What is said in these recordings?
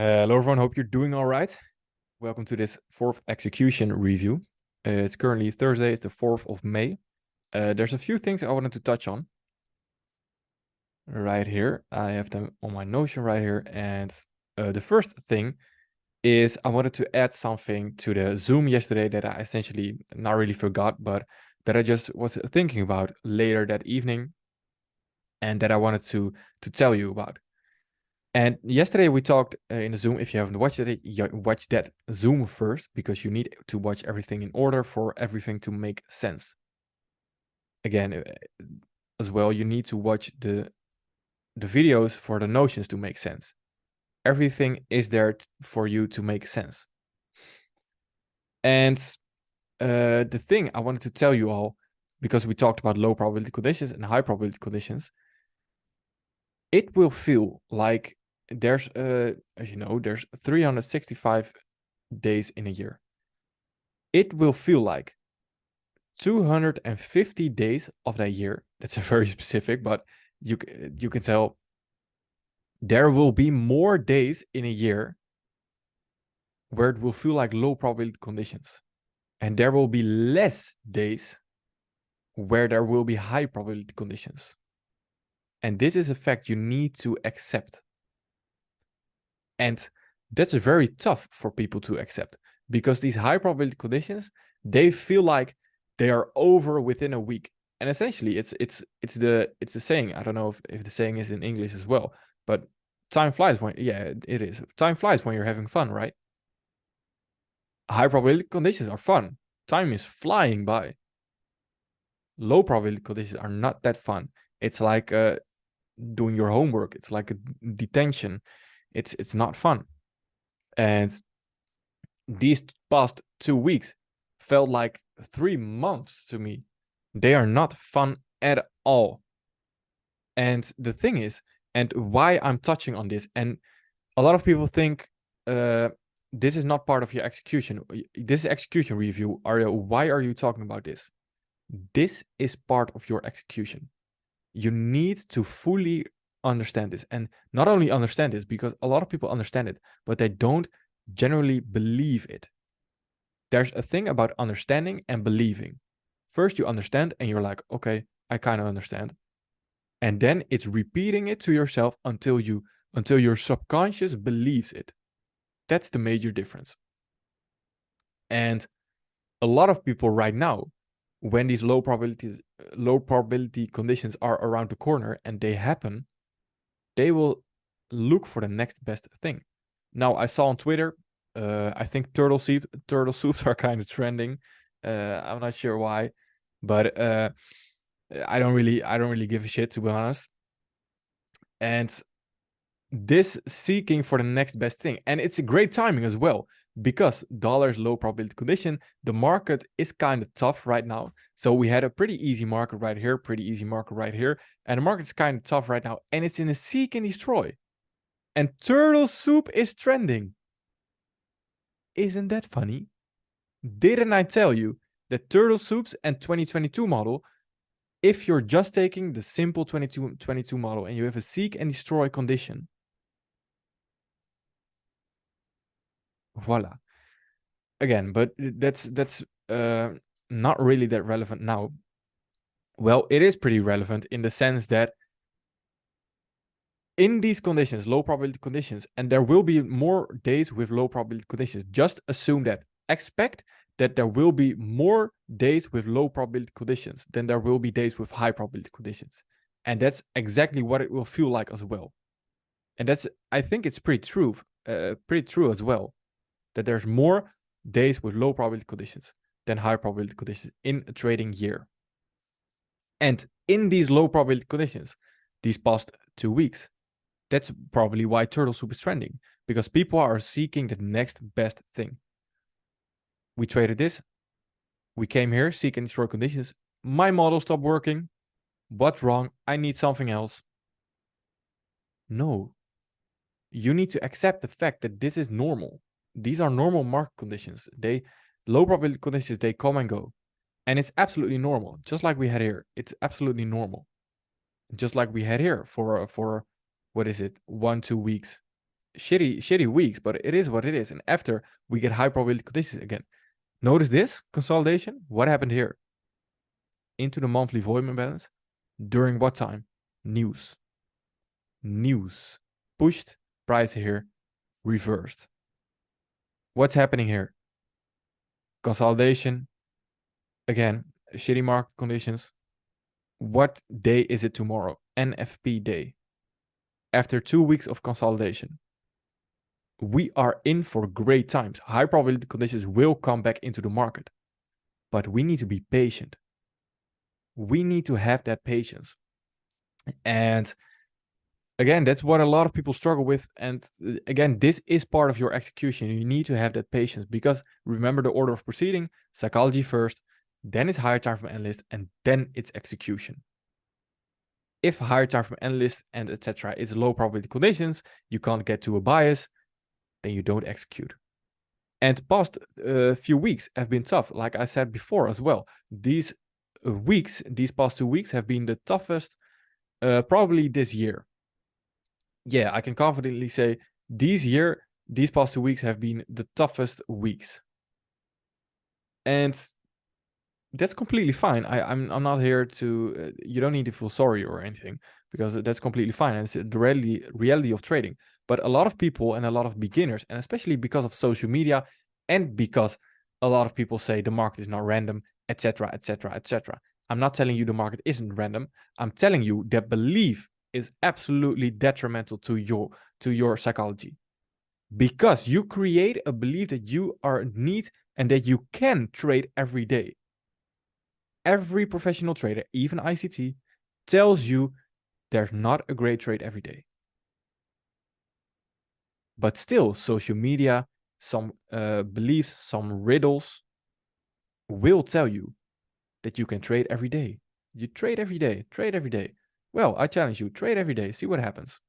Hello everyone, hope you're doing all right. Welcome to this fourth execution review. It's currently Thursday, it's the 4th of May. There's a few things I wanted to touch on right here. I have them on my Notion right here. And the first thing is I wanted to add something to the Zoom yesterday that I essentially not really forgot, but that I just was thinking about later that evening and that I wanted to tell you about. And yesterday we talked in the Zoom. If you haven't watched it, watch that Zoom first because you need to watch everything in order for everything to make sense. Again, as well, you need to watch the videos for the notions to make sense. Everything is there for you to make sense. And the thing I wanted to tell you all, because we talked about low probability conditions and high probability conditions, it will feel like there's, as you know, there's 365 days in a year. It will feel like 250 days of that year. That's a very specific, but you can tell there will be more days in a year where it will feel like low probability conditions. And there will be less days where there will be high probability conditions. And this is a fact you need to accept. And that's very tough for people to accept because these high probability conditions, they feel like they are over within a week. And essentially it's the saying. I don't know if the saying is in English as well, but time flies when it is. Time flies when you're having fun, right? High probability conditions are fun. Time is flying by. Low probability conditions are not that fun. It's like doing your homework. It's like a detention. It's not fun. And these past 2 weeks felt like 3 months to me. They are not fun at all. And the thing is, and why I'm touching on this, and a lot of people think this is not part of your execution. This is execution review. Arya, why are you talking about this? This is part of your execution. You need to fully understand this, and not only understand this, because a lot of people understand it, but they don't generally believe it. There's a thing about understanding and believing. First you understand and you're like, okay, I kind of understand. And then it's repeating it to yourself until your subconscious believes it. That's the major difference. And a lot of people right now, when these low probability conditions are around the corner and they happen, they will look for the next best thing. Now I saw on Twitter, I think turtle soups are kind of trending. I'm not sure why, but I don't really give a shit, to be honest. And this seeking for the next best thing, and it's a great timing as well, because dollar's low probability condition, the market is kind of tough right now. So we had a pretty easy market right here, pretty easy market right here, and the market's kind of tough right now, and it's in a seek and destroy. And turtle soup is trending. Isn't that funny? Didn't I tell you that turtle soups and 2022 model, if you're just taking the simple 2022 model and you have a seek and destroy condition, voila. Again, but that's not really that relevant now. Well, it is pretty relevant in the sense that in these conditions, low probability conditions, and there will be more days with low probability conditions, just assume that. Expect that there will be more days with low probability conditions than there will be days with high probability conditions. And that's exactly what it will feel like as well. And that's, I think it's pretty true as well, that there's more days with low probability conditions than high probability conditions in a trading year. And in these low probability conditions, these past 2 weeks, that's probably why turtle soup is trending, because people are seeking the next best thing. We traded this. We came here, seek and destroy conditions. My model stopped working. What's wrong? I need something else. No. You need to accept the fact that this is normal. These are normal market conditions. Low probability conditions, they come and go. And it's absolutely normal. Just like we had here. It's absolutely normal. Just like we had here for what is it? 1-2 weeks. shitty weeks, but it is what it is. And after we get high probability conditions again. Notice this consolidation. What happened here? Into the monthly volume imbalance. During what time? News. Pushed, price here, reversed. What's happening here? Consolidation. Again, shitty market conditions. What day is it tomorrow? NFP day. After 2 weeks of consolidation, we are in for great times. High probability conditions will come back into the market, but we need to be patient. We need to have that patience. And again, that's what a lot of people struggle with. And again, this is part of your execution. You need to have that patience, because remember the order of proceeding: psychology first, then it's higher time frame analyst, and then it's execution. If higher time frame analyst and etc. is low probability conditions, you can't get to a bias, then you don't execute. And past few weeks have been tough, like I said before as well. These past 2 weeks have been the toughest probably this year. Yeah, I can confidently say these past 2 weeks have been the toughest weeks. And that's completely fine. I'm not here to, you don't need to feel sorry or anything, because that's completely fine. And it's the reality of trading. But a lot of people and a lot of beginners, and especially because of social media, and because a lot of people say the market is not random, etc., etc., etc. I'm not telling you the market isn't random. I'm telling you that belief is absolutely detrimental to your psychology, because you create a belief that you are neat and that you can trade every day. Every professional trader, even ICT, tells you there's not a great trade every day. But still, social media, some beliefs, some riddles will tell you that you can trade every day. You trade every day, trade every day. Well, I challenge you, trade every day, see what happens.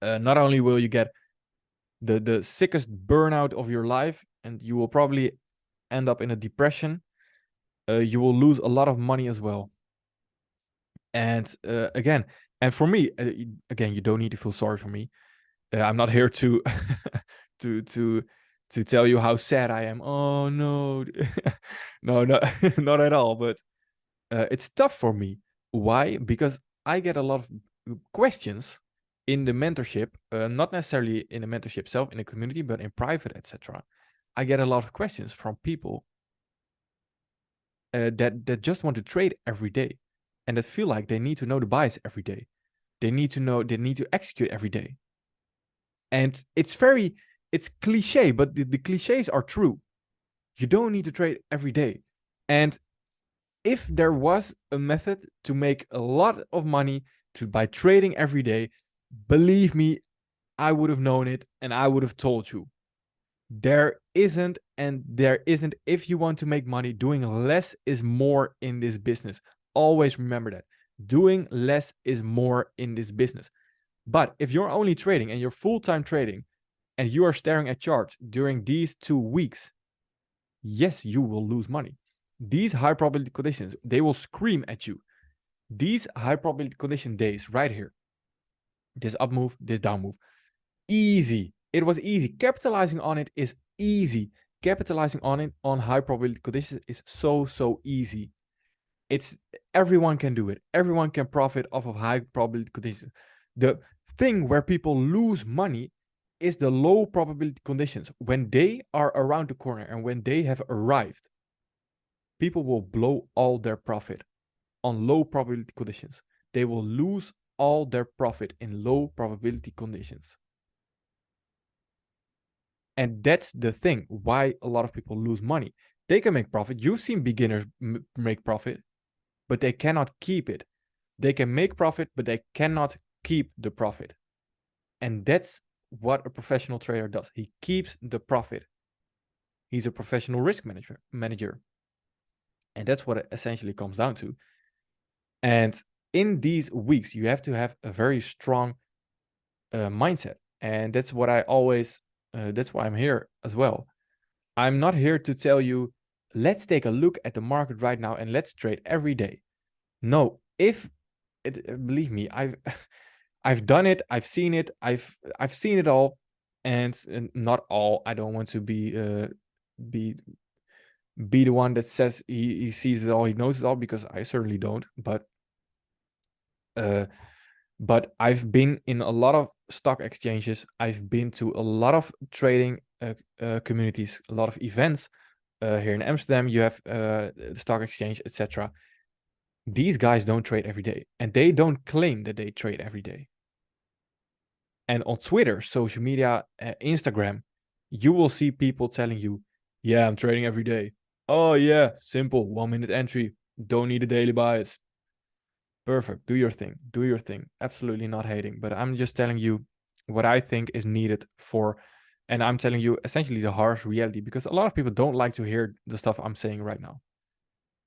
Not only will you get the sickest burnout of your life, and you will probably end up in a depression, you will lose a lot of money as well. And again, and for me, again, you don't need to feel sorry for me. I'm not here to to tell you how sad I am. Oh no, no, not at all. But it's tough for me. Why? Because I get a lot of questions in the mentorship, not necessarily in the mentorship itself, in the community, but in private, etc. I get a lot of questions from people that just want to trade every day, and that feel like they need to know the bias every day. They need to execute every day. And it's cliche, but the cliches are true. You don't need to trade every day. And if there was a method to make a lot of money by trading every day, believe me, I would have known it and I would have told you. There isn't, and there isn't. If you want to make money, doing less is more in this business. Always remember that. Doing less is more in this business. But if you're only trading and you're full-time trading and you are staring at charts during these 2 weeks, yes, you will lose money. These high probability conditions, they will scream at you. These high probability condition days right here, this up move, this down move, easy. It was easy. Capitalizing on it is easy. Capitalizing on it on high probability conditions is so easy. Everyone can do it. Everyone can profit off of high probability conditions. The thing where people lose money is the low probability conditions. When they are around the corner and when they have arrived, people will blow all their profit on low probability conditions. They will lose all their profit in low probability conditions. And that's the thing, why a lot of people lose money. They can make profit. You've seen beginners make profit, but they cannot keep it. They can make profit, but they cannot keep the profit. And that's what a professional trader does. He keeps the profit. He's a professional risk manager. And that's what it essentially comes down to. And in these weeks, you have to have a very strong mindset. And that's what I always, that's why I'm here as well. I'm not here to tell you, let's take a look at the market right now and let's trade every day. No, believe me, I've done it. I've seen it. I've seen it all, and not all. I don't want to be the one that says he sees it all, he knows it all, because I certainly don't. But I've been in a lot of stock exchanges. I've been to a lot of trading communities, a lot of events. Here in Amsterdam, you have the stock exchange, etc. These guys don't trade every day, and they don't claim that they trade every day. And on Twitter, social media, Instagram, you will see people telling you, yeah, I'm trading every day. Oh yeah, simple, 1 minute entry. Don't need a daily bias. Perfect. Do your thing. Do your thing. Absolutely not hating, but I'm just telling you what I think is needed for, and I'm telling you essentially the harsh reality, because a lot of people don't like to hear the stuff I'm saying right now.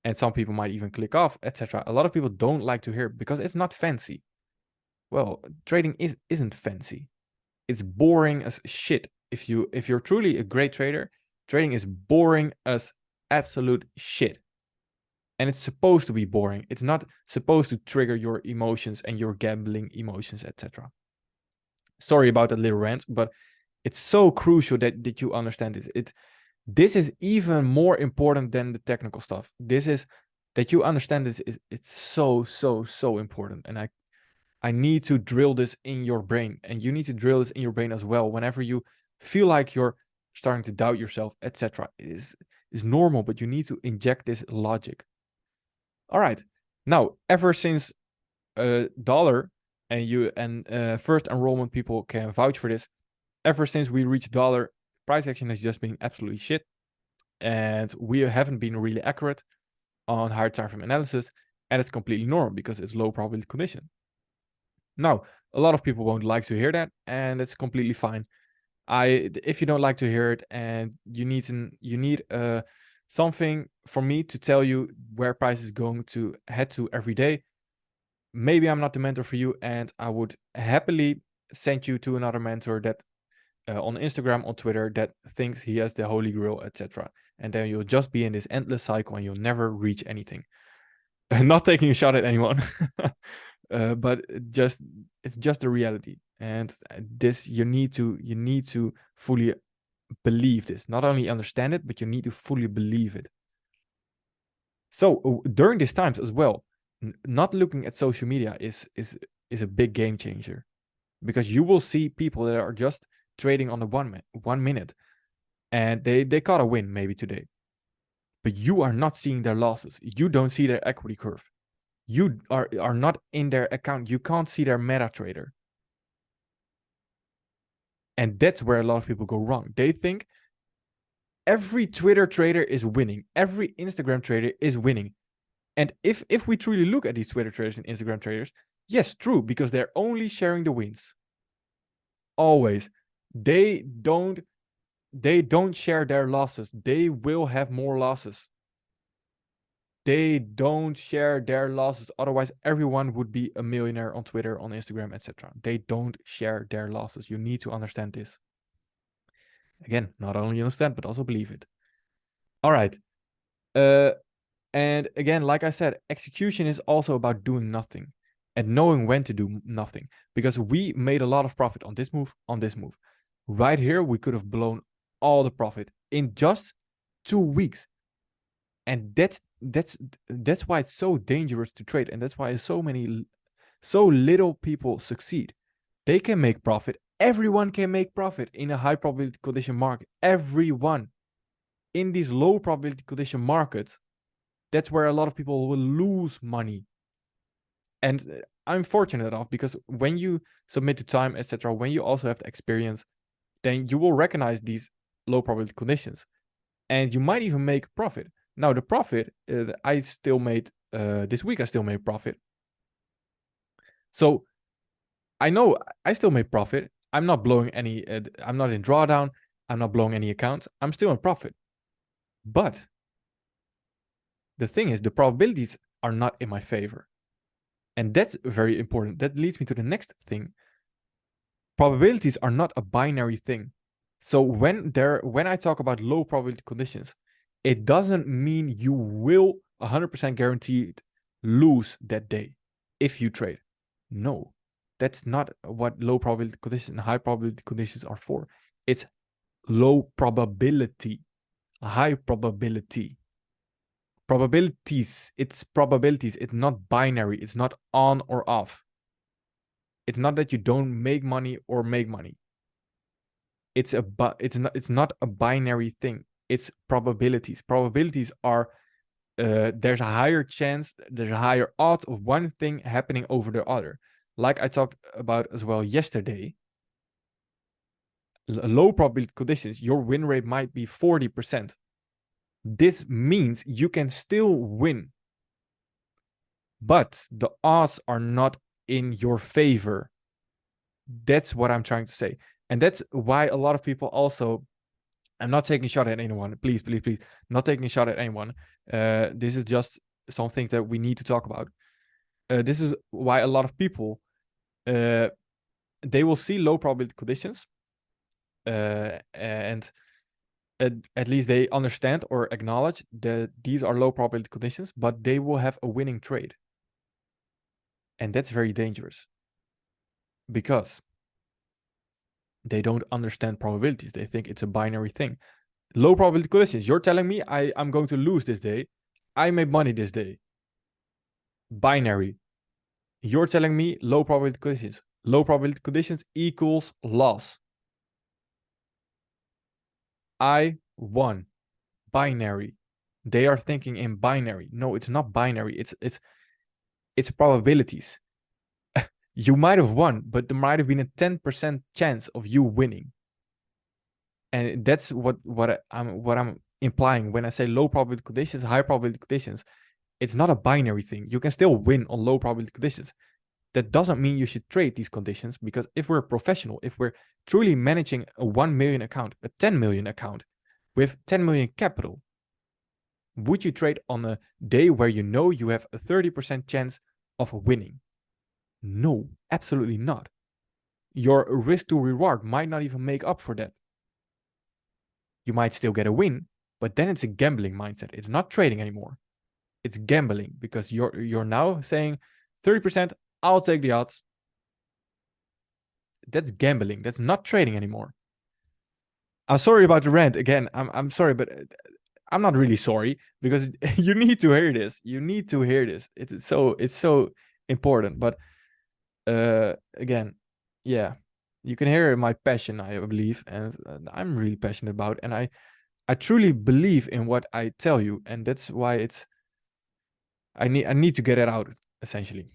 And some people might even click off, etc. A lot of people don't like to hear it because it's not fancy. Well, trading isn't fancy. It's boring as shit. If you're truly a great trader, trading is boring as absolute shit. And it's supposed to be boring. It's not supposed to trigger your emotions and your gambling emotions, etc. Sorry about that little rant, but it's so crucial that you understand this. This is even more important than the technical stuff. This is that you understand this. It's so important. And I need to drill this in your brain, and you need to drill this in your brain as well. Whenever you feel like you're starting to doubt yourself, etc., is normal, but you need to inject this logic. All right. Now, ever since dollar, and first enrollment people can vouch for this, ever since we reached dollar, price action has just been absolutely shit, and we haven't been really accurate on higher time frame analysis, and it's completely normal because it's low probability condition. Now, a lot of people won't like to hear that, and it's completely fine. If you don't like to hear it and you need something from me to tell you where price is going to head to every day, maybe I'm not the mentor for you, and I would happily send you to another mentor that on Instagram, on Twitter, that thinks he has the holy grail, etc. And then you'll just be in this endless cycle and you'll never reach anything. Not taking a shot at anyone, but it's just the reality. And this, you need to fully believe this. Not only understand it, but you need to fully believe it. So during these times as well, not looking at social media is a big game changer, because you will see people that are just trading on the 1 minute, and they caught a win maybe today, but you are not seeing their losses. You don't see their equity curve. You are not in their account. You can't see their MetaTrader. And that's where a lot of people go wrong. They think every Twitter trader is winning. Every Instagram trader is winning. And if we truly look at these Twitter traders and Instagram traders, yes, true, because they're only sharing the wins. Always. They don't share their losses. They will have more losses. They don't share their losses. Otherwise, everyone would be a millionaire on Twitter, on Instagram, etc. They don't share their losses. You need to understand this. Again, not only understand, but also believe it. All right. And again, like I said, execution is also about doing nothing and knowing when to do nothing, because we made a lot of profit on this move, Right here, we could have blown all the profit in just 2 weeks. And that's why it's so dangerous to trade, and that's why so little people succeed. They can make profit. Everyone can make profit in a high probability condition market. Everyone. In these low probability condition markets, that's where a lot of people will lose money. And I'm fortunate enough, because when you submit to time, etc., when you also have the experience, then you will recognize these low probability conditions, and you might even make profit. Now, the profit, I still made, this week I still made profit. So I know I still made profit. I'm not blowing any, I'm not in drawdown. I'm not blowing any accounts. I'm still in profit. But the thing is, the probabilities are not in my favor. And that's very important. That leads me to the next thing. Probabilities are not a binary thing. So when I talk about low probability conditions, it doesn't mean you will 100% guaranteed lose that day if you trade. No, That's not what low probability conditions and high probability conditions are for. It's low probability, high probability. Probabilities, it's probabilities. It's not binary. It's not on or off. It's not that you don't make money or make money. It's not a binary thing. It's probabilities. Probabilities are there's a higher chance, there's a higher odds of one thing happening over the other. Like I talked about as well yesterday, low probability conditions, your win rate might be 40%. This means you can still win, but the odds are not in your favor. That's what I'm trying to say. And that's why a lot of people also, I'm not taking a shot at anyone. Please, please, please, not taking a shot at anyone. This is just something that we need to talk about. This is why a lot of people, they will see low probability conditions, and at least they understand or acknowledge that these are low probability conditions, but they will have a winning trade. And that's very dangerous because they don't understand probabilities. They think it's a binary thing. Low probability conditions. You're telling me I'm going to lose this day. I made money this day. Binary. You're telling me low probability conditions. Low probability conditions equals loss. I won. Binary. They are thinking in binary. No, it's not binary. It's probabilities. You might have won, but there might have been a 10% chance of you winning. And that's what I'm implying when I say low probability conditions, high probability conditions. It's not a binary thing. You can still win on low probability conditions. That doesn't mean you should trade these conditions, because if we're a professional, if we're truly managing a 1 million account, a 10 million account with 10 million capital, would you trade on a day where you know you have a 30% chance of winning? No, absolutely not. Your risk to reward might not even make up for that. You might still get a win, but then it's a gambling mindset. It's not trading anymore. It's gambling, because you're now saying 30%, I'll take the odds. That's gambling. That's not trading anymore. I'm sorry about the rant again. I'm sorry, but I'm not really sorry, because you need to hear this. You need to hear this. It's so important. But again, yeah, you can hear my passion, I believe, and I'm really passionate about, and I truly believe in what I tell you, and that's why I need to get it out, essentially.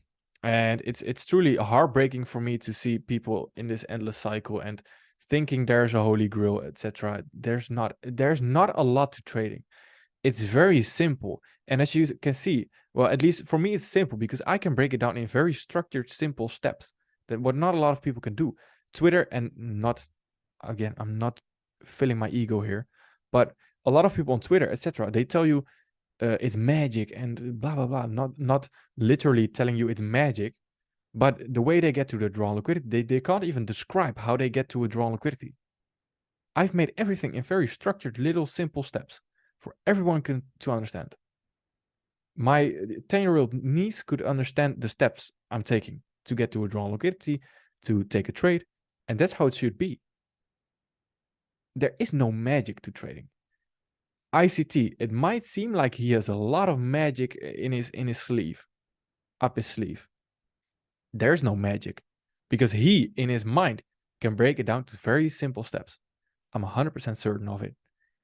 And it's truly heartbreaking for me to see people in this endless cycle and thinking there's a holy grail, etc. There's not a lot to trading. It's very simple. And as you can see, well, at least for me, it's simple because I can break it down in very structured, simple steps that what not a lot of people can do. Twitter, and not, again, I'm not filling my ego here, but a lot of people on Twitter, etc., they tell you it's magic and blah, blah, blah. Not literally telling you it's magic, but the way they get to the drawn liquidity, they can't even describe how they get to a drawn liquidity. I've made everything in very structured, little, simple steps for everyone to understand. My 10-year-old niece could understand the steps I'm taking to get to a drawn liquidity, to take a trade, and that's how it should be. There is no magic to trading. ICT, it might seem like he has a lot of magic in his sleeve, up his sleeve. There's no magic, because he, in his mind, can break it down to very simple steps. I'm 100% certain of it.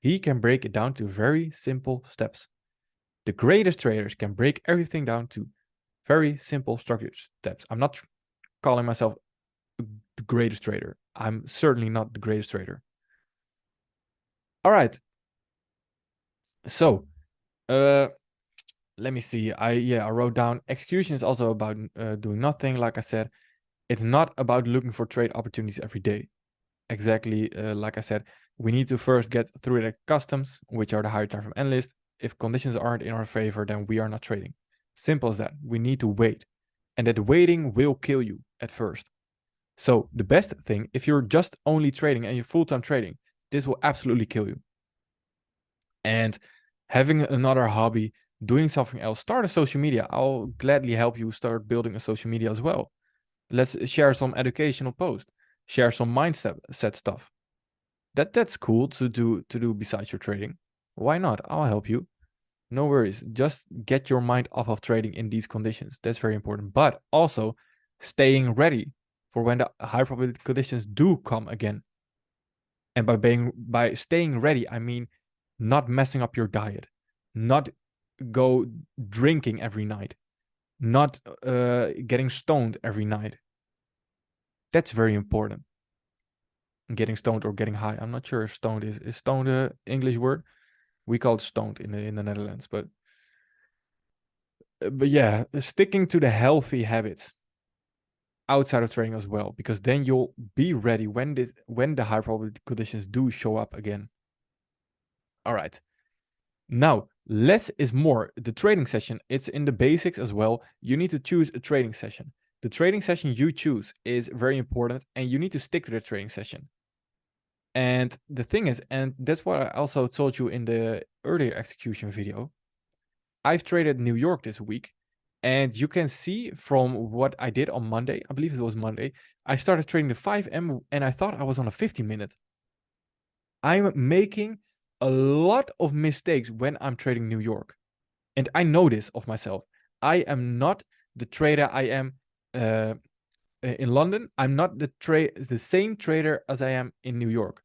He can break it down to very simple steps. The greatest traders can break everything down to very simple structured steps. I'm not calling myself the greatest trader. I'm certainly not the greatest trader. All right. So, let me see. I wrote down execution is also about doing nothing. Like I said, it's not about looking for trade opportunities every day. Exactly, like I said, we need to first get through the customs, which are the higher time frame analyst. If conditions aren't in our favor, then we are not trading. Simple as that. We need to wait, and that waiting will kill you at first. So the best thing, if you're just only trading and you're full-time trading, this will absolutely kill you. And having another hobby, doing something else, start a social media. I'll gladly help you start building a social media as well. Let's share some educational post. Share some mindset stuff. That's cool to do besides your trading. Why not? I'll help you. No worries. Just get your mind off of trading in these conditions. That's very important. But also staying ready for when the high probability conditions do come again. And by staying ready, I mean not messing up your diet, not go drinking every night, not getting stoned every night. That's very important. Getting stoned or getting high. I'm not sure if stoned is stoned an English word. We call it stoned in the Netherlands, but yeah, sticking to the healthy habits outside of trading as well, because then you'll be ready when the high probability conditions do show up again. All right. Now, less is more. The trading session, it's in the basics as well. You need to choose a trading session. The trading session you choose is very important, and you need to stick to the trading session. And the thing is, and that's what I also told you in the earlier execution video, I've traded New York this week, and you can see from what I did on Monday, I believe it was Monday, I started trading the 5M and I thought I was on a 50-minute. I'm making a lot of mistakes when I'm trading New York. And I know this of myself. I am not the trader I am in London. I'm not the same trader as I am in New York.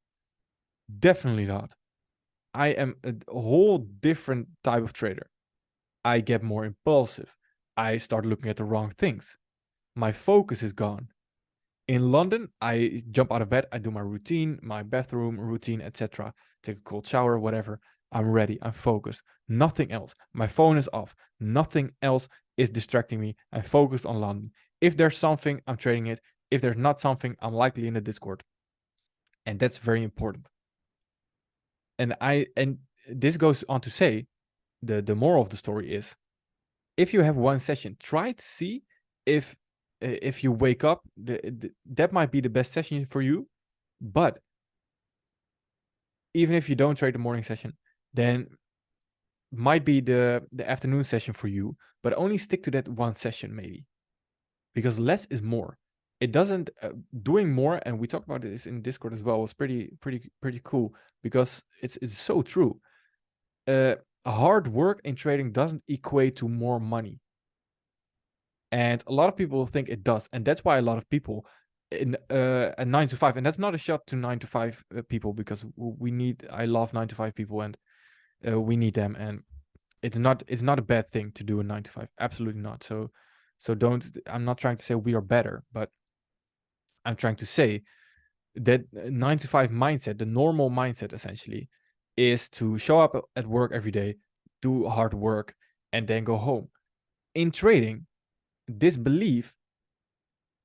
Definitely not. I am a whole different type of trader. I get more impulsive. I start looking at the wrong things. My focus is gone. In London, I jump out of bed, I do my routine, my bathroom routine, etc. Take a cold shower, whatever. I'm ready, I'm focused. Nothing else. My phone is off. Nothing else is distracting me. I'm focused on London. If there's something, I'm trading it. If there's not something, I'm likely in the Discord. And that's very important. And this goes on to say, the moral of the story is, if you have one session, try to see if you wake up, that might be the best session for you. But even if you don't trade the morning session, then might be the afternoon session for you, but only stick to that one session maybe, because less is more. It doesn't doing more, and we talked about this in Discord as well, was pretty cool, because it's so true. Hard work in trading doesn't equate to more money. And a lot of people think it does. And that's why a lot of people in a 9 to 5, and that's not a shot to 9 to 5 people, because I love 9 to 5 people, and we need them. And it's not a bad thing to do a 9 to 5. Absolutely not. So I'm not trying to say we are better, but I'm trying to say that 9 to 5 mindset, the normal mindset essentially, is to show up at work every day, do hard work, and then go home. In trading, this belief,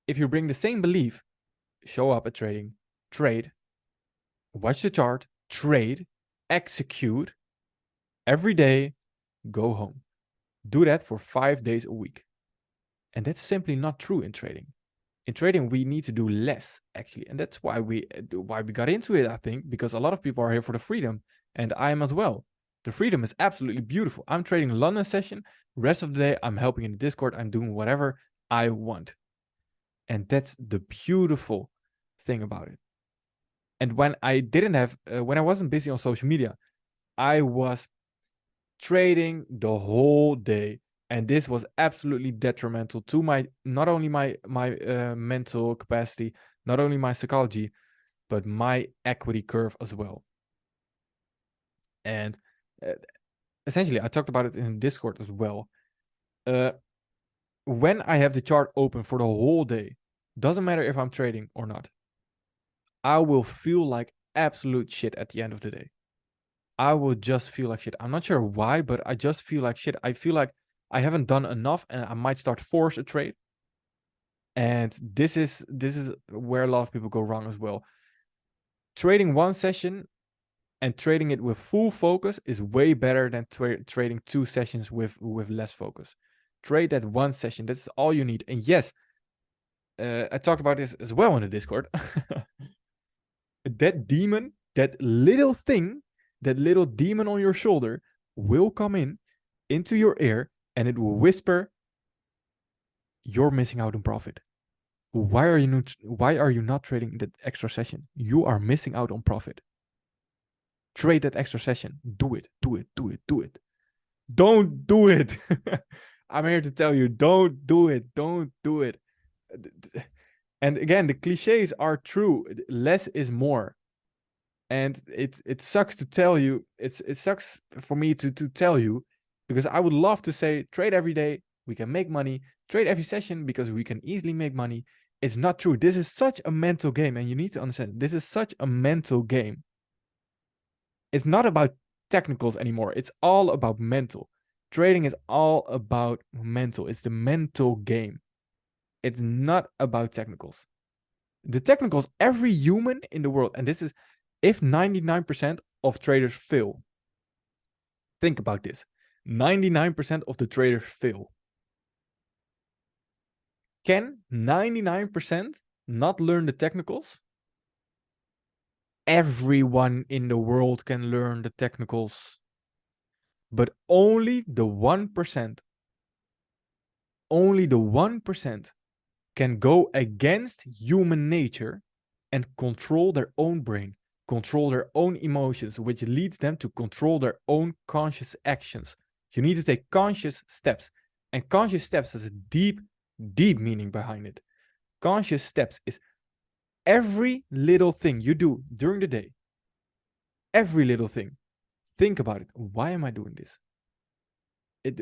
if you bring the same belief, show up at trading, trade, watch the chart, trade, execute every day, go home. Do that for 5 days a week. And that's simply not true in trading. In trading, we need to do less, actually. And that's why we got into it, I think, because a lot of people are here for the freedom, and I am as well. The freedom is absolutely beautiful. I'm trading London session. Rest of the day, I'm helping in the Discord. I'm doing whatever I want. And that's the beautiful thing about it. And when I when I wasn't busy on social media, I was trading the whole day. And this was absolutely detrimental to not only my mental capacity, not only my psychology, but my equity curve as well. And essentially, I talked about it in Discord as well. When I have the chart open for the whole day, doesn't matter if I'm trading or not, I will feel like absolute shit at the end of the day. I will just feel like shit. I'm not sure why, but I just feel like shit. I feel like I haven't done enough, and I might start force a trade. And this is where a lot of people go wrong as well. Trading one session and trading it with full focus is way better than trading 2 sessions with less focus. Trade that one session. That's all you need. And yes, I talked about this as well in the Discord. That demon, that little thing, that little demon on your shoulder will come into your ear, and it will whisper, you're missing out on profit. why are you not trading that extra session? You are missing out on profit. Trade that extra session. Do it. Don't do it. I'm here to tell you, don't do it. Don't do it. And again, the cliches are true. Less is more. And it sucks to tell you. It sucks for me to tell you, because I would love to say trade every day. We can make money. Trade every session because we can easily make money. It's not true. This is such a mental game, and you need to understand. This is such a mental game. It's not about technicals anymore. It's all about mental. Trading is all about mental. It's the mental game. It's not about technicals. The technicals, every human in the world, and this is if 99% of traders fail. Think about this. 99% of the traders fail. Can 99% not learn the technicals? Everyone in the world can learn the technicals. But only the 1%, can go against human nature and control their own brain, control their own emotions, which leads them to control their own conscious actions. You need to take conscious steps. And conscious steps has a deep, deep meaning behind it. Conscious steps is every little thing you do during the day. Every little thing. Think about it. Why am I doing this?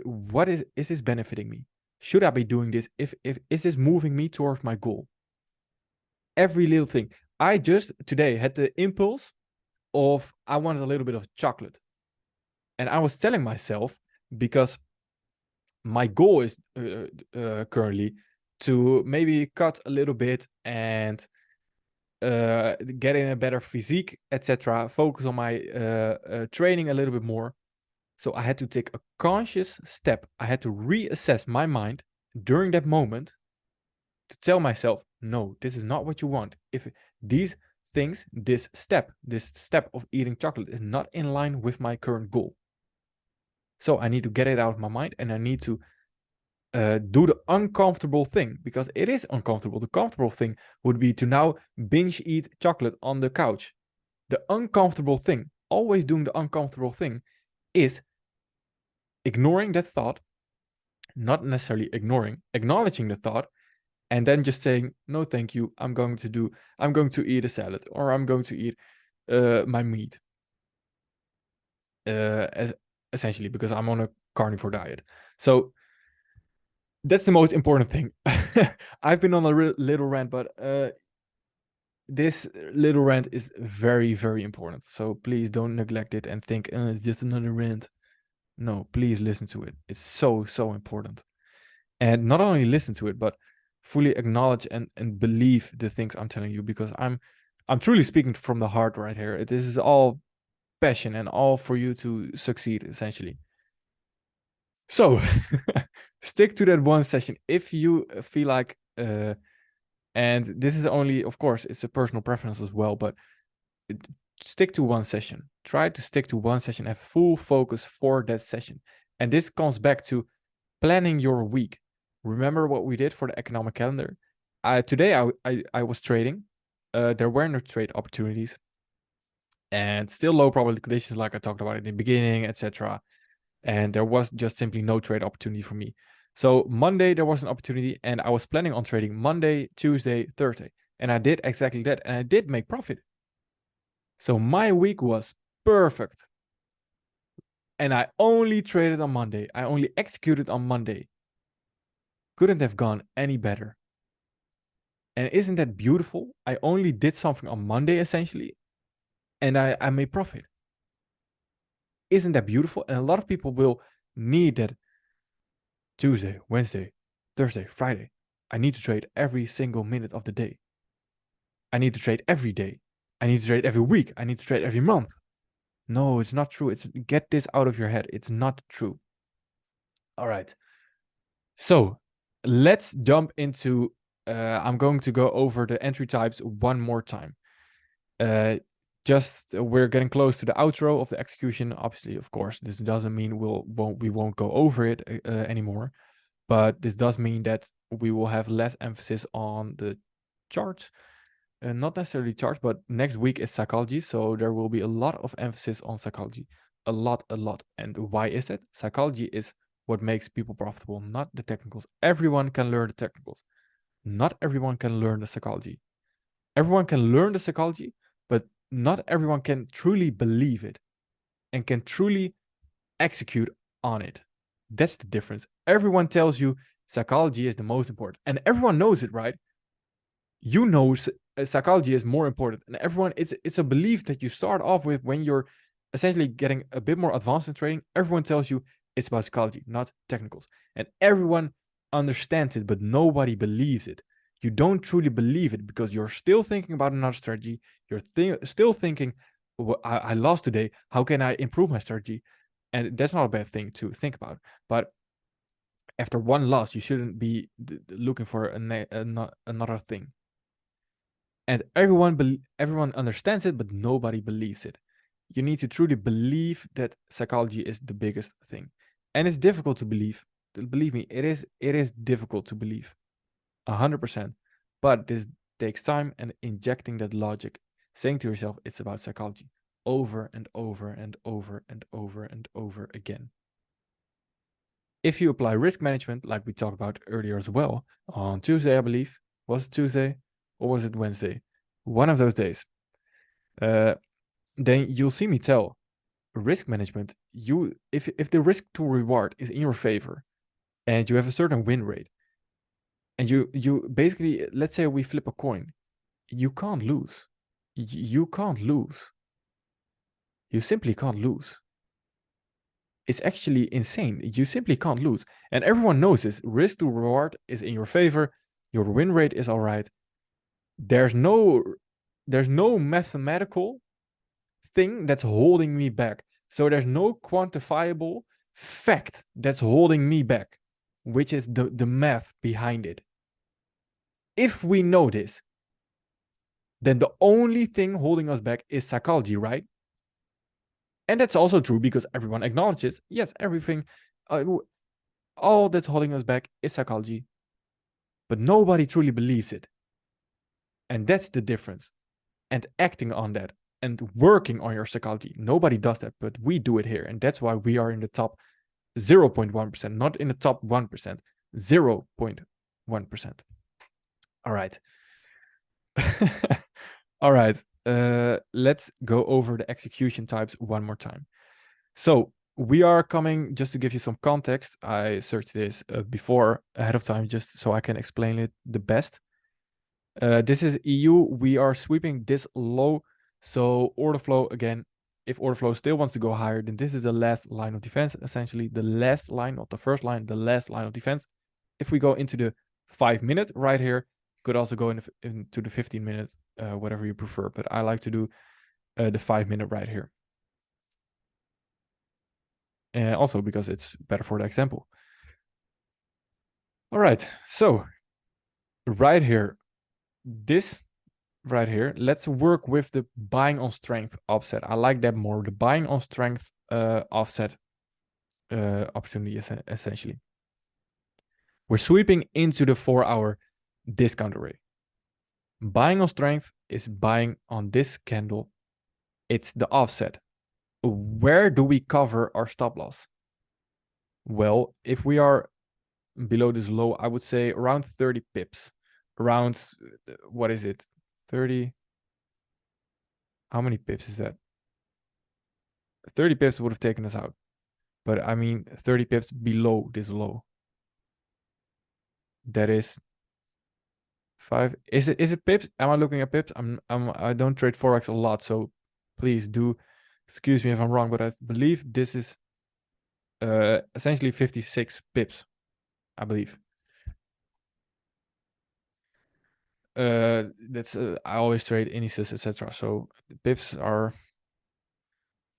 What is this benefiting me? Should I be doing this? If is this moving me towards my goal? Every little thing. I just today had the impulse of I wanted a little bit of chocolate. And I was telling myself, because my goal is currently to maybe cut a little bit and get in a better physique, etc. Focus on my training a little bit more. So I had to take a conscious step. I had to reassess my mind during that moment to tell myself, no, this is not what you want. If these things, this step of eating chocolate is not in line with my current goal. So I need to get it out of my mind, and I need to do the uncomfortable thing, because it is uncomfortable. The comfortable thing would be to now binge eat chocolate on the couch. The uncomfortable thing, always doing the uncomfortable thing, is ignoring that thought, not necessarily ignoring, acknowledging the thought, and then just saying, no, thank you. I'm going to eat a salad, or I'm going to eat my meat. Essentially, because I'm on a carnivore diet. So that's the most important thing. I've been on a little rant, but this little rant is very, very important. So please don't neglect it and think, it's just another rant. No, please listen to it. It's so, so important. And not only listen to it, but fully acknowledge and believe the things I'm telling you, because I'm truly speaking from the heart right here. This is all passion and all for you to succeed, essentially. So stick to that one session if you feel like, and this is only, of course, it's a personal preference as well, but stick to one session. Try to stick to one session, have full focus for that session. And this comes back to planning your week. Remember what we did for the economic calendar? Today I was trading. There were no trade opportunities, and still low probability conditions, like I talked about in the beginning, etc. And there was just simply no trade opportunity for me. So Monday there was an opportunity, and I was planning on trading Monday, Tuesday, Thursday, and I did exactly that, and I did make profit. So my week was perfect. And I only traded on Monday. I only executed on Monday. Couldn't have gone any better. And isn't that beautiful? I only did something on Monday, essentially, and I made profit. Isn't that beautiful? And a lot of people will need that Tuesday, Wednesday, Thursday, Friday. I need to trade every single minute of the day. I need to trade every day. I need to trade every week. I need to trade every month. No, it's not true. Get this out of your head. It's not true. All right. So let's jump into, I'm going to go over the entry types one more time. We're getting close to the outro of the execution. Obviously, of course, this doesn't mean we won't go over it anymore. But this does mean that we will have less emphasis on the charts, and not necessarily charts, but next week is psychology. So there will be a lot of emphasis on psychology, a lot. And why is it? Psychology is what makes people profitable, not the technicals. Everyone can learn the technicals. Not everyone can learn the psychology. Everyone can learn the psychology, but not everyone can truly believe it and can truly execute on it. That's the difference. Everyone tells you psychology is the most important, and everyone knows it, right? You know psychology is more important, and everyone, it's a belief that you start off with when you're essentially getting a bit more advanced in trading. Everyone tells you it's about psychology, not technicals, and everyone understands it, but nobody believes it. You don't truly believe it because you're still thinking about another strategy. You're still thinking, well, I lost today, how can I improve my strategy? And that's not a bad thing to think about, but after one loss you shouldn't be looking for another thing. And everyone understands it, but nobody believes it. You need to truly believe that psychology is the biggest thing, and it's difficult to believe. Believe me, it is difficult to believe, 100%. But this takes time and injecting that logic, saying to yourself it's about psychology over and over and over and over and over again. If you apply risk management, like we talked about earlier as well, on Tuesday, I believe, was it Tuesday or was it Wednesday? One of those days. Then you'll see me tell risk management, if the risk to reward is in your favor and you have a certain win rate, and you basically, let's say we flip a coin, you can't lose. You can't lose. You simply can't lose. It's actually insane. You simply can't lose. And everyone knows this. Risk to reward is in your favor. Your win rate is all right. There's no mathematical thing that's holding me back. So there's no quantifiable fact that's holding me back, which is the math behind it. If we know this, then the only thing holding us back is psychology, right? And that's also true because everyone acknowledges, yes, everything, all that's holding us back is psychology, but nobody truly believes it. And that's the difference. And acting on that and working on your psychology, nobody does that, but we do it here. And that's why we are in the top 0.1%, not in the top 1%, 0.1%. All right. All right. Let's go over the execution types one more time. So we are coming, just to give you some context, I searched this before ahead of time just so I can explain it the best. This is EU. We are sweeping this low. So order flow, again, if order flow still wants to go higher, then this is the last line of defense, essentially the last line, not the first line, the last line of defense. If we go into the 5 minute right here, could also go into the 15 minutes, whatever you prefer, but I like to do the 5 minute right here. And also because it's better for the example. All right, so right here, this right here, let's work with the buying on strength offset. I like that more, the buying on strength offset opportunity essentially. We're sweeping into the 4-hour discount array. Buying on strength is buying on this candle. It's the offset. Where do we cover our stop loss? Well, if we are below this low, I would say around 30 pips. Around, what is it? 30. How many pips is that? 30 pips would have taken us out. But I mean 30 pips below this low. That is 5. Is it pips? Am I looking at pips? I don't trade Forex a lot, so please do excuse me if I'm wrong, but I believe this is essentially 56 pips, I believe. That's I always trade indices, etc. So pips are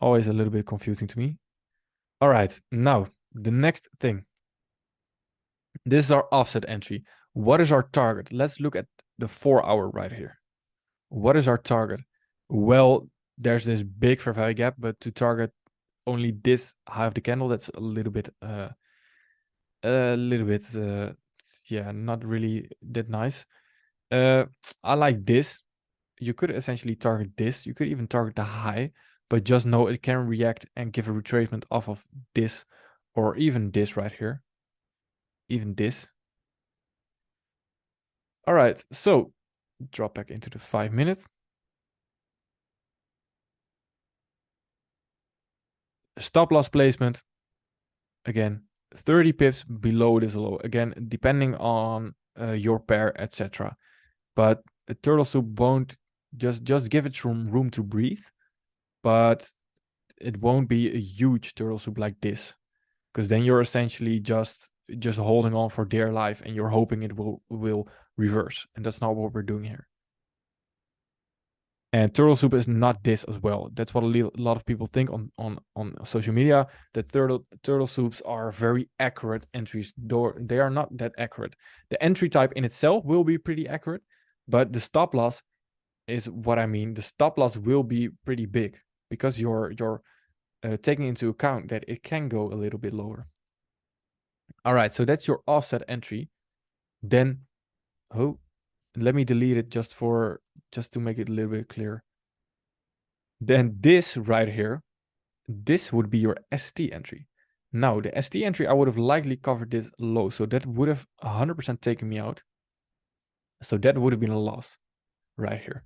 always a little bit confusing to me. All right, now the next thing. This is our offset entry. What is our target? Let's look at the 4-hour right here. What is our target? Well, there's this big fair value gap, but to target only this high of the candle, that's a little bit a little bit, yeah, not really that nice. I like this. You could essentially target this. You could even target the high, but just know it can react and give a retracement off of this, or even this right here. Even this. All right, so drop back into the 5 minutes. Stop loss placement. Again, 30 pips below this low. Again, depending on your pair, etc. But a turtle soup won't just give it some room to breathe, but it won't be a huge turtle soup like this, because then you're essentially just holding on for dear life and you're hoping it will reverse, and that's not what we're doing here. And turtle soup is not this as well. That's what a lot of people think on social media, that turtle soups are very accurate entries. They are not that accurate. The entry type in itself will be pretty accurate, but the stop loss is what I mean. The stop loss will be pretty big because you're taking into account that it can go a little bit lower. All right, so that's your offset entry. Then, let me delete it just to make it a little bit clearer. Then this right here, this would be your ST entry. Now, the ST entry, I would have likely covered this low, so that would have 100% taken me out. So that would have been a loss right here.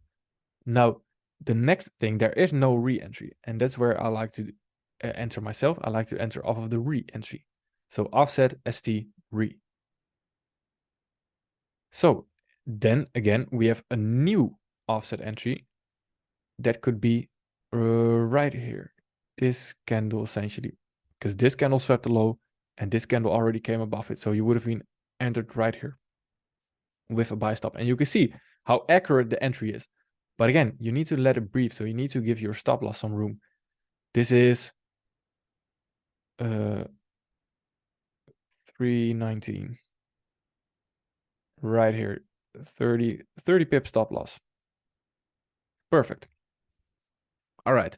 Now, the next thing, there is no re-entry, and that's where I like to enter myself. I like to enter off of the re-entry. So offset, ST, re. So then again, we have a new offset entry that could be right here. This candle essentially, because this candle swept the low and this candle already came above it. So you would have been entered right here with a buy stop. And you can see how accurate the entry is. But again, you need to let it breathe. So you need to give your stop loss some room. This is 319 right here. 30 pip stop loss. Perfect. All right.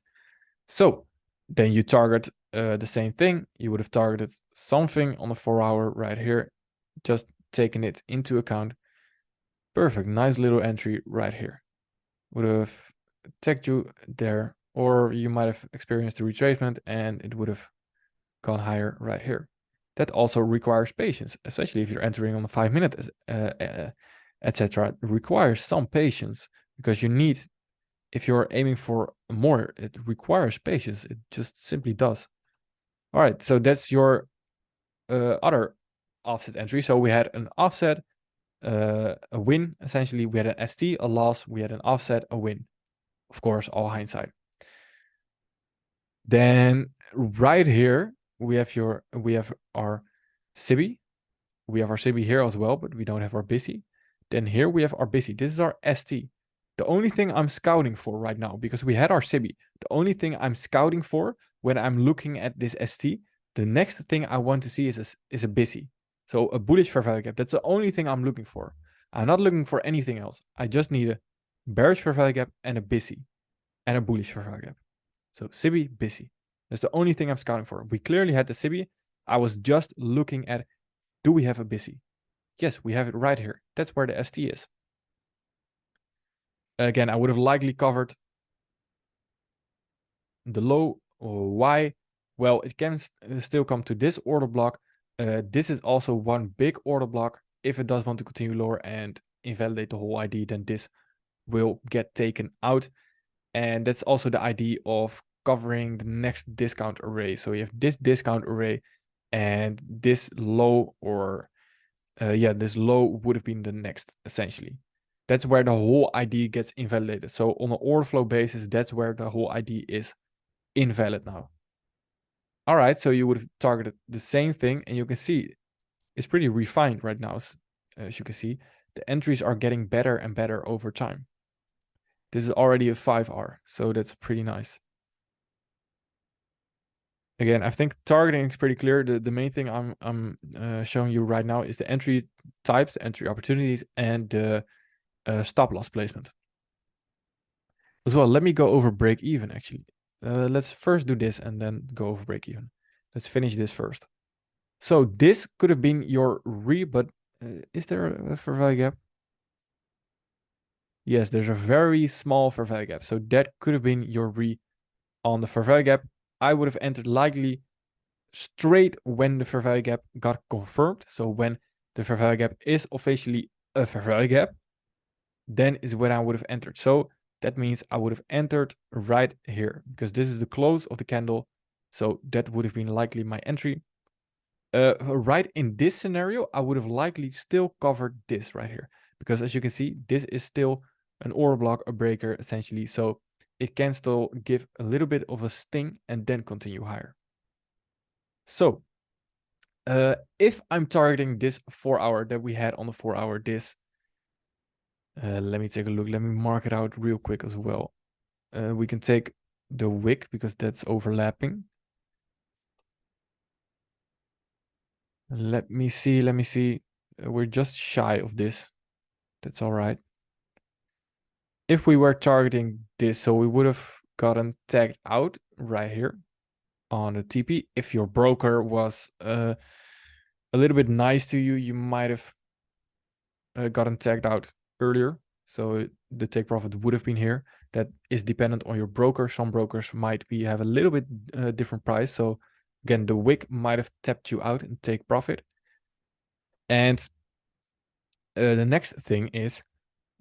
So then you target the same thing. You would have targeted something on the 4-hour right here, just taking it into account. Perfect. Nice little entry right here. Would have tagged you there, or you might have experienced a retracement and it would have gone higher right here. That also requires patience, especially if you're entering on the 5 minute, etc. It requires some patience because you need, if you're aiming for more, it requires patience. It just simply does. All right, so that's your other offset entry. So we had an offset, a win, essentially. We had an ST, a loss. We had an offset, a win. Of course, all hindsight. Then right here, we have our SIBI. We have our SIBI here as well, but we don't have our BISI. Then here we have our BISI. This is our ST. The only thing I'm scouting for right now, because we had our SIBI, the only thing I'm scouting for when I'm looking at this ST, the next thing I want to see is a BISI. So a bullish fair value gap. That's the only thing I'm looking for. I'm not looking for anything else. I just need a bearish fair value gap and a BISI and a bullish fair value gap. So SIBI, BISI. That's the only thing I'm scouting for. We clearly had the SIBI. I was just looking at, do we have a BISI? Yes, we have it right here. That's where the ST is. Again, I would have likely covered the low. Why? Well, it can still come to this order block. This is also one big order block. If it does want to continue lower and invalidate the whole ID, then this will get taken out. And that's also the idea of covering the next discount array. So you have this discount array and this low, or this low would have been the next, essentially. That's where the whole ID gets invalidated. So on an order flow basis, that's where the whole ID is invalid now. All right, so you would have targeted the same thing, and you can see it's pretty refined right now. As you can see, the entries are getting better and better over time. This is already a 5R, so that's pretty nice. Again, I think targeting is pretty clear. The main thing I'm showing you right now is the entry types, the entry opportunities, and the stop loss placement. As well, let me go over break even actually. Let's first do this and then go over break even. Let's finish this first. So this could have been your but is there a fair value gap? Yes, there's a very small fair value gap. So that could have been your on the fair value gap. I would have entered likely straight when the fair value gap got confirmed. So when the fair value gap is officially a fair value gap, then is when I would have entered. So that means I would have entered right here because this is the close of the candle. So that would have been likely my entry. Right in this scenario, I would have likely still covered this right here because as you can see, this is still an order block, a breaker essentially. So it can still give a little bit of a sting and then continue higher. So if I'm targeting this 4 hour that we had on the 4 hour, this, let me take a look. Let me mark it out real quick as well. We can take the wick because that's overlapping. Let me see. We're just shy of this. That's all right. If we were targeting this, so we would have gotten tagged out right here on the TP. If your broker was a little bit nice to you, you might have gotten tagged out earlier. So the take profit would have been here. That is dependent on your broker. Some brokers might have a little bit different price. So again, the wick might have tapped you out and take profit. And the next thing is,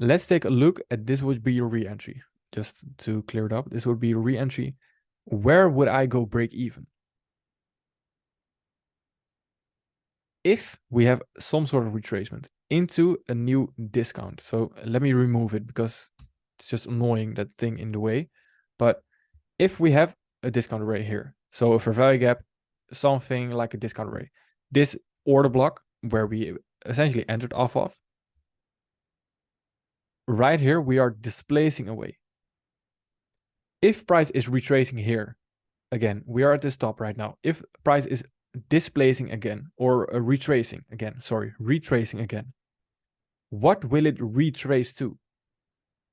let's take a look at this would be your re-entry. Just to clear it up, this would be your re-entry. Where would I go break even? If we have some sort of retracement into a new discount. So let me remove it because it's just annoying, that thing in the way. But if we have a discount array here, so a fair value gap, something like a discount array, this order block where we essentially entered off of, right here, we are displacing away. If price is retracing here, again, we are at the stop right now. If price is displacing again or retracing again, what will it retrace to?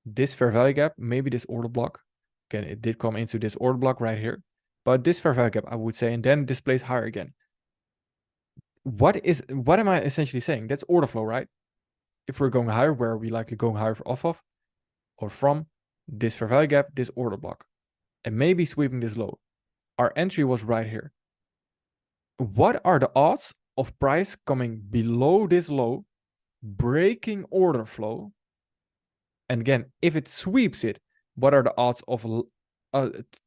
This fair value gap, maybe this order block. Again, it did come into this order block right here, but this fair value gap, I would say, and then displace higher again. What am I essentially saying? That's order flow, right? If we're going higher, where are we likely going higher off of or from? This fair value gap, this order block, and maybe sweeping this low. Our entry was right here. What are the odds of price coming below this low, breaking order flow? And again, if it sweeps it, what are the odds of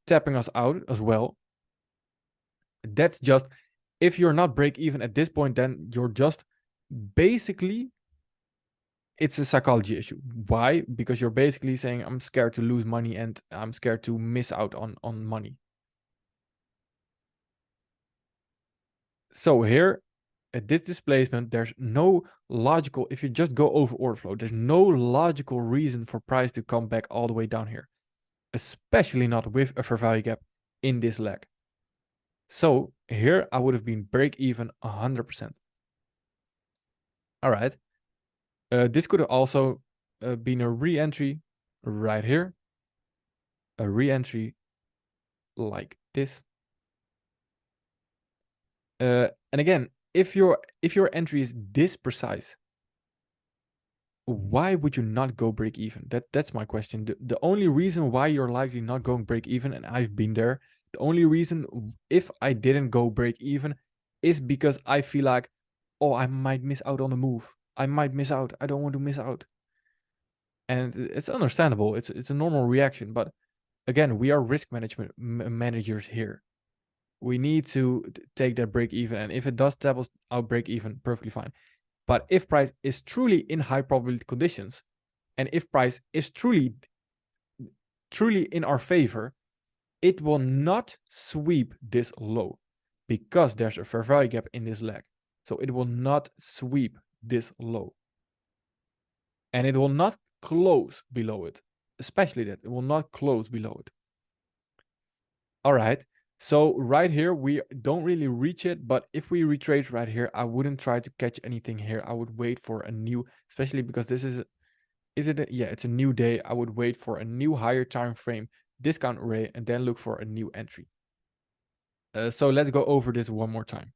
tapping us out as well? That's just, if you're not break even at this point, then you're just basically, it's a psychology issue. Why? Because you're basically saying, I'm scared to lose money and I'm scared to miss out on money. So here, at this displacement, there's no logical, if you just go over order flow, there's no logical reason for price to come back all the way down here, especially not with a fair value gap in this leg. So here I would have been break even 100%. All right. This could have also been a re-entry right here, a re-entry like this. And again, if your entry is this precise, why would you not go break even? That's my question. The only reason why you're likely not going break even, and I've been there, the only reason if I didn't go break even is because I feel like, oh, I might miss out on the move. I might miss out. I don't want to miss out. And it's understandable. It's a normal reaction. But again, we are risk management managers here. We need to take that break even. And if it does tap us out break even, perfectly fine. But if price is truly in high probability conditions, and if price is truly in our favor, it will not sweep this low because there's a fair value gap in this leg. So it will not sweep this low. And it will not close below it, especially that it will not close below it. All right. So right here, we don't really reach it, but if we retrace right here, I wouldn't try to catch anything here. I would wait for a new, especially because this is yeah, it's a new day. I would wait for a new higher time frame discount array and then look for a new entry. So let's go over this one more time.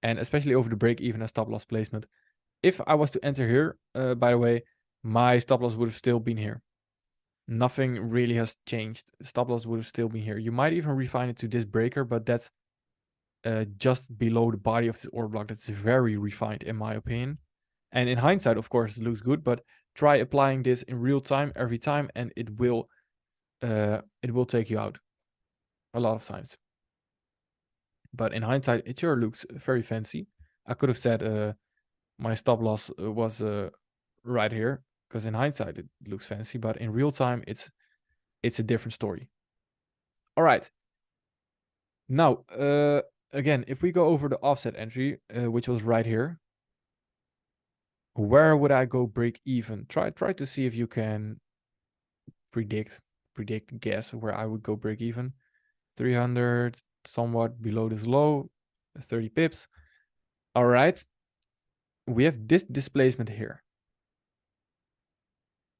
and especially over the break even and stop loss placement. If I was to enter here, by the way, my stop loss would have still been here. Nothing really has changed. Stop loss would have still been here. You might even refine it to this breaker, but that's just below the body of this order block. That's very refined in my opinion. And in hindsight, of course, it looks good, but try applying this in real time every time and it will take you out a lot of times. But in hindsight, it sure looks very fancy. I could have said my stop loss was right here, because in hindsight it looks fancy, but in real time it's a different story. All right. Now, again, if we go over the offset entry, which was right here, where would I go break even? Try to see if you can predict, guess where I would go break even. 300, somewhat below this low, 30 pips. All right. We have this displacement here.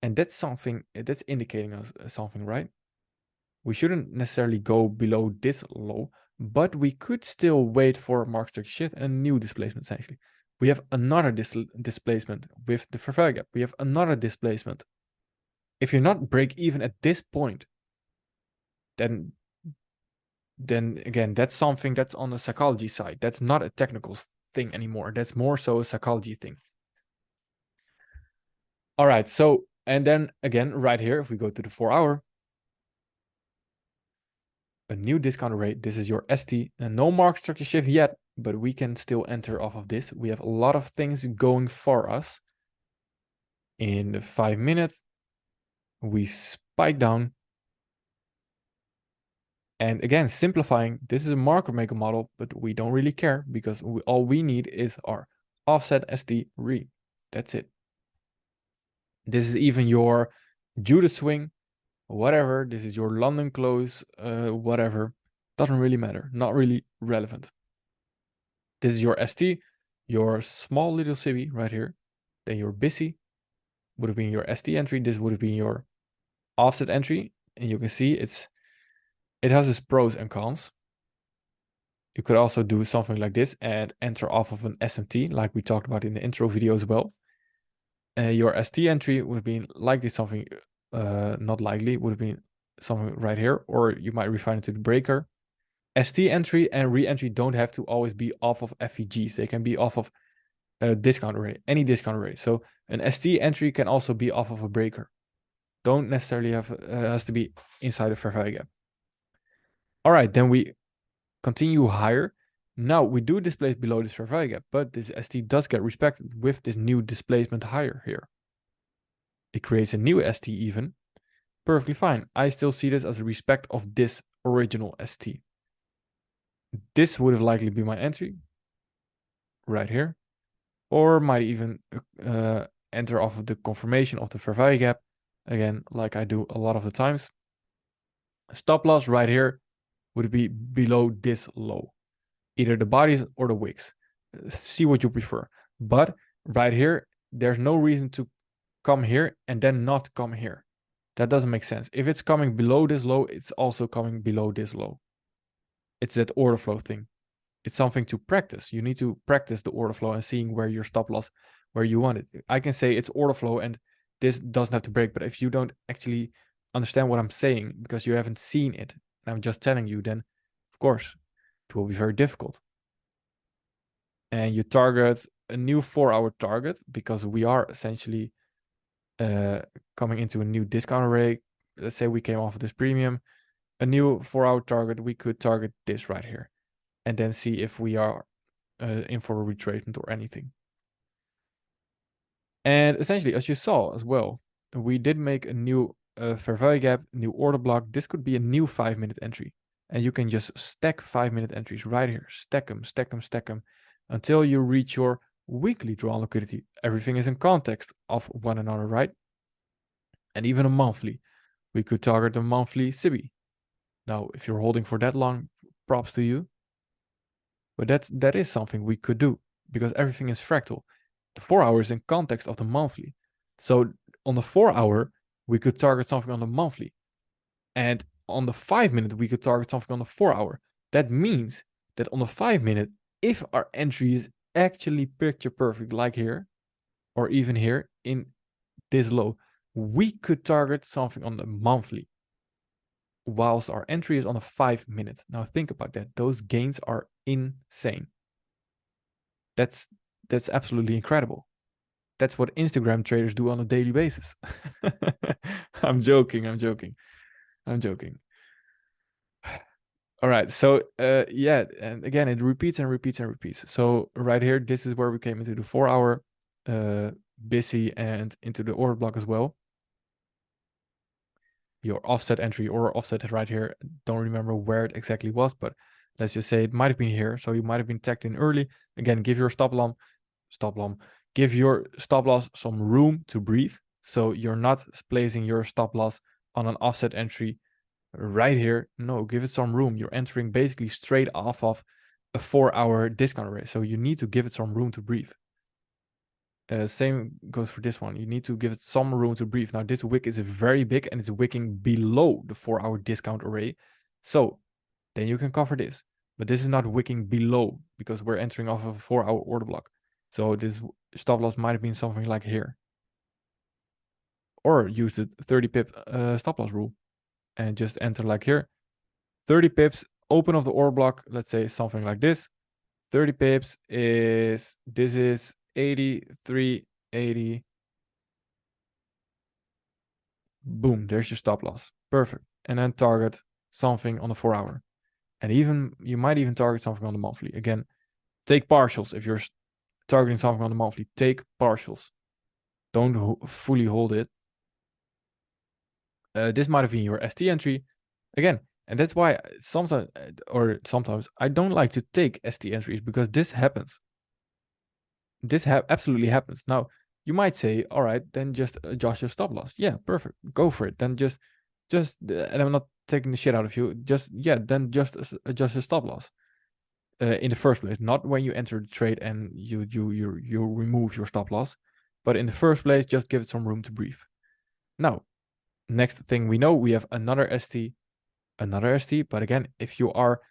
And that's something, that's indicating us something, right? We shouldn't necessarily go below this low, but we could still wait for a market structure shift and a new displacement essentially. We have another displacement with the fair value gap. We have another displacement. If you're not break even at this point, then again, that's something that's on the psychology side. That's not a technical thing anymore. That's more so a psychology thing. All right, so, and then again, right here, if we go to the 4 hour, a new discount rate. This is your ST, and no market structure shift yet, but we can still enter off of this. We have a lot of things going for us. In the 5 minutes, we spike down. And again, simplifying, this is a market maker model, but we don't really care because all we need is our offset ST re. That's it. This is even your Judas swing, whatever. This is your London close, whatever. Doesn't really matter. Not really relevant. This is your ST, your small little CB right here. Then your BISI would have been your ST entry. This would have been your offset entry. And you can see it has its pros and cons. You could also do something like this and enter off of an SMT, like we talked about in the intro video as well. Your ST entry would have been likely something, not likely, would have been something right here, or you might refine it to the breaker. ST entry and re-entry don't have to always be off of FVGs. They can be off of a discount rate, any discount rate. So an ST entry can also be off of a breaker. Don't necessarily have, has to be inside a fair value gap. All right, then we continue higher. Now we do displace below this fair value gap, but this ST does get respected with this new displacement higher here. It creates a new ST even. Perfectly fine. I still see this as a respect of this original ST. This would have likely been my entry right here, or might even enter off of the confirmation of the fair value gap, again, like I do a lot of the times. Stop loss right here would be below this low, either the bodies or the wicks. See what you prefer. But right here, there's no reason to come here and then not come here. That doesn't make sense. If it's coming below this low, it's also coming below this low. It's that order flow thing. It's something to practice. You need to practice the order flow and seeing where your stop loss, where you want it. I can say it's order flow and this doesn't have to break, but if you don't actually understand what I'm saying because you haven't seen it, and I'm just telling you, then of course it will be very difficult. And you target a new 4-hour target because we are essentially coming into a new discount rate. Let's say we came off of this premium, a new 4-hour target, we could target this right here and then see if we are in for a retracement or anything. And essentially, as you saw as well, we did make a new fair value gap, new order block. This could be a new 5-minute entry. And you can just stack 5-minute entries right here. Stack them, stack them, stack them until you reach your weekly draw on liquidity. Everything is in context of one another, right? And even a monthly. We could target a monthly CB. Now, if you're holding for that long, props to you. But that is something we could do because everything is fractal. The 4 hours in context of the monthly. So on the 4 hour, we could target something on the monthly. And on the 5 minute, we could target something on the 4 hour. That means that on the 5 minute, if our entry is actually picture perfect, like here, or even here in this low, we could target something on the monthly, whilst our entry is on a 5 minute. Now think about that. Those gains are insane. That's absolutely incredible. That's what Instagram traders do on a daily basis. I'm joking. All right, so yeah, and again, it repeats and repeats and repeats. So right here, this is where we came into the 4 hour busy and into the order block as well. Your offset entry or offset right here, don't remember where it exactly was, but let's just say it might have been here. So you might have been tagged in early. Again, give your give your stop loss some room to breathe. So you're not placing your stop loss on an offset entry right here. No, give it some room. You're entering basically straight off of a 4 hour discount array. So you need to give it some room to breathe. Same goes for this one. You need to give it some room to breathe. Now this wick is very big and it's wicking below the 4 hour discount array. So then you can cover this, but this is not wicking below because we're entering off of a 4 hour order block. So this stop loss might have been something like here, or use the 30 pip stop loss rule and just enter like here, 30 pips, open of the order block, let's say something like this. 30 pips is, this is 83.80. Boom, there's your stop loss. Perfect. And then target something on the 4 hour. And even, you might even target something on the monthly. Again, take partials. If you're targeting something on the monthly, take partials. Don't fully hold it. This might have been your ST entry. Again, and that's why sometimes I don't like to take ST entries, because this happens. This absolutely happens. Now, you might say, all right, then just adjust your stop loss. Yeah, perfect. Go for it. Then just, and I'm not taking the shit out of you. Then just adjust your stop loss in the first place. Not when you enter the trade and you remove your stop loss, but in the first place, just give it some room to breathe. Now, next thing we know, we have another ST. But again, if you are,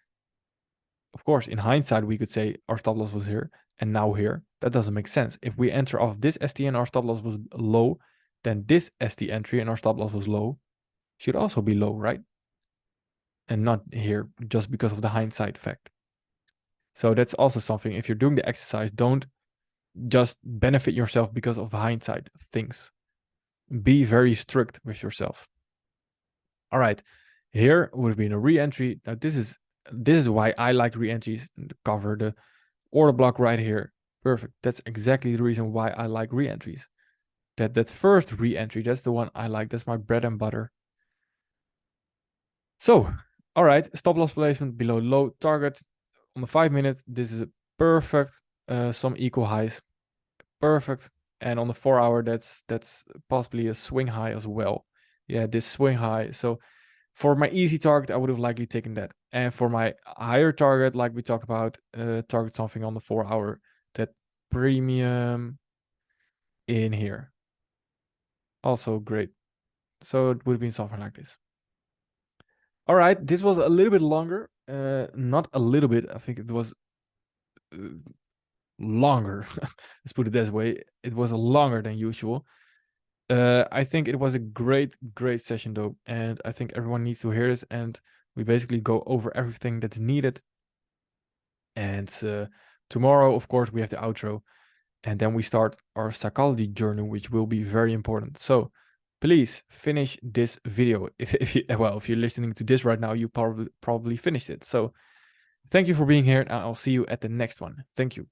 of course, in hindsight, we could say our stop loss was here and now here. That doesn't make sense. If we enter off this ST and our stop loss was low, then this ST entry and our stop loss was low should also be low, right? And not here just because of the hindsight fact. So that's also something. If you're doing the exercise, don't just benefit yourself because of hindsight things. Be very strict with yourself. All right, here would have been a re-entry. Now this is why I like re-entries. Cover the order block right here. Perfect. That's exactly the reason why I like re-entries. That first re-entry, that's the one I like. That's my bread and butter. So, all right, stop loss placement below low target on the 5 minute. This is a perfect. Some equal highs, perfect. And on the 4 hour, that's possibly a swing high as well. Yeah, this swing high. So for my easy target, I would have likely taken that. And for my higher target, like we talked about, target something on the 4 hour, that premium in here. Also great. So it would have been something like this. All right, this was a little bit longer. Not a little bit, I think it was longer. Let's put it this way. It was longer than usual. I think it was a great session though, and I think everyone needs to hear this, and we basically go over everything that's needed. And tomorrow, of course, we have the outro, and then we start our psychology journey, which will be very important. So please finish this video. If you're listening to this right now, you probably finished it. So thank you for being here, and I'll see you at the next one. Thank you.